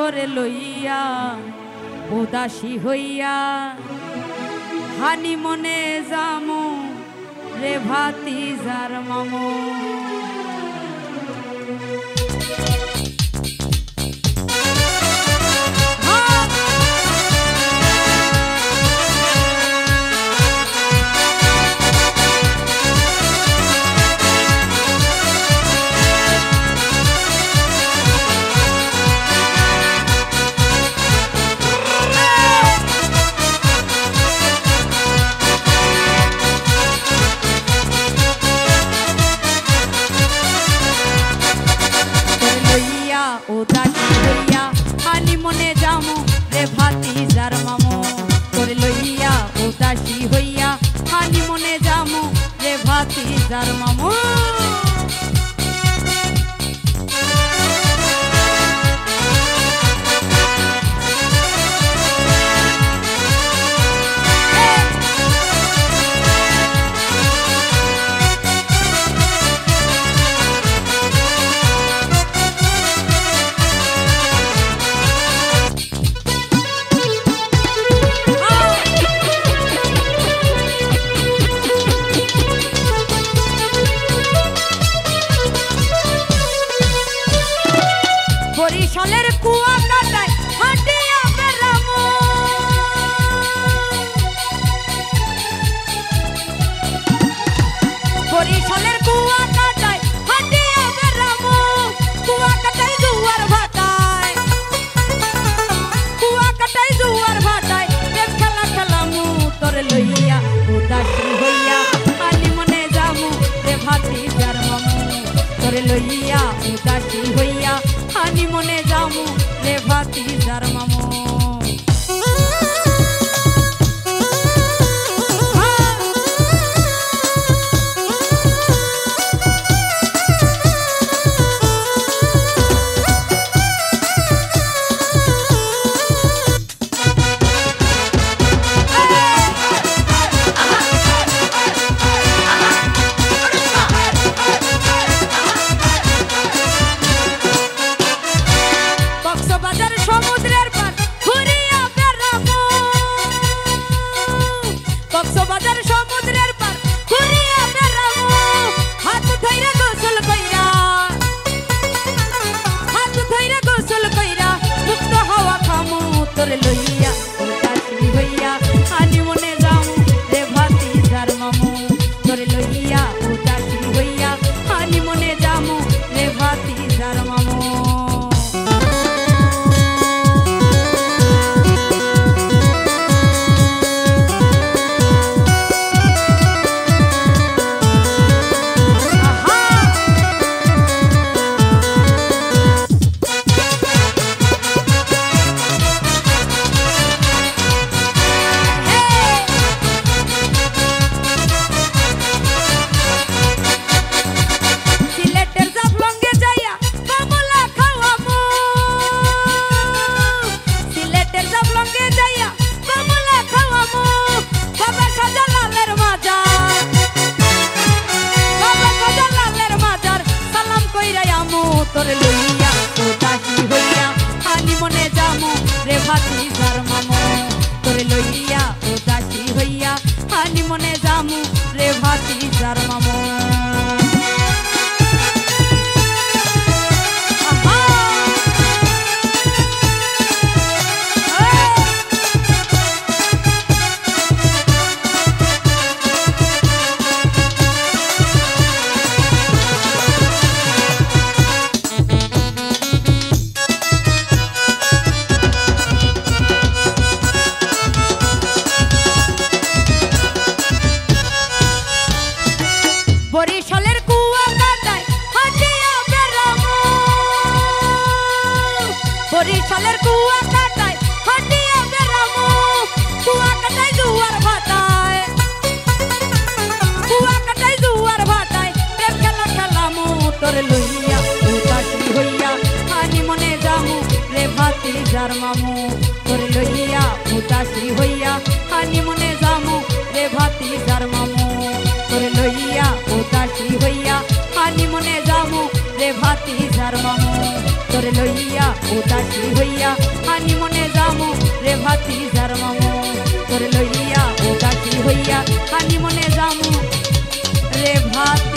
তোরে লইয়া উদাসী হইয়া হানি মনে যামু রে ভাতিজার মামু। উদাসী হইয়া হানি মনে যামু রে ভাতিজার মামু। তোরে লইয়া উদাসী হইয়া হানি মনে যামু রে ভাতিজার মামু। বরিশালের কুয়া কাটায় হাঁটিয়া বেড়ামু, বরিশালের কুয়া কাটায় হাঁটিয়া বেড়ামু। কুয়া কাটায় জুয়ার ভাটায়, কুয়া কাটায় জুয়ার ভাটায় প্রেম খেলা খেলামু। তোরে লইয়া উদাসী হইয়া হানি মনে যামু রে ভাতিজার মামু। তোরে লইয়া উদাসী হইয়া হানি মনে যামু রে ভাতিজার মামু। সমুদ্রের পার ঘুরিয়া বেড়াবো, কক্সবাজার সমুদ্রের পার ঘুরিয়া বেড়াবো। হাত ধইরা গোসল কইরা, হাত ধইরা গোসল কইরা মুক্ত হাওয়া খামু। তোরে লইয়া উদাসী হইয়া হানি মনে যামু রে ভাতিজার মামু। তোরে লইয়া উদাসী হইয়া হানি মনে যামু রে ভাতিজার মামু। তোরে লইয়া উদাসী হইয়া হানি মনে যামু রে ভাতিজার মামু। তোরে লইয়া উদাসী হইয়া হানি মনে যামু রে ভাতিজার মামু। বরিশালের কুয়া কাটায় হাঁটিয়া বেড়ামু, বরিশালের কুয়া কাটায় হাঁটিয়া বেড়ামু। কুয়া কাটায় জুয়ার ভাটায়, কুয়া কাটায় জুয়ার ভাটায় প্রেম খেলা খেলামু। তোরে লইয়া উদাসী হইয়া হানি মনে যামু রে ভাতিজার মামু। তোরে লইয়া উদাসী হইয়া হানি মনে যামু রে ভাতিজার মামু। তোরে লইয়া উদাসী হইয়া হানি মনে যামু রে ভাতিজার মামু। তোরে লইয়া উদাসী হইয়া হানি মনে যামু রে ভাতিজার মামু তোরে লইয়া উদাসী হইয়া হানি মনে যামু রে ভাতি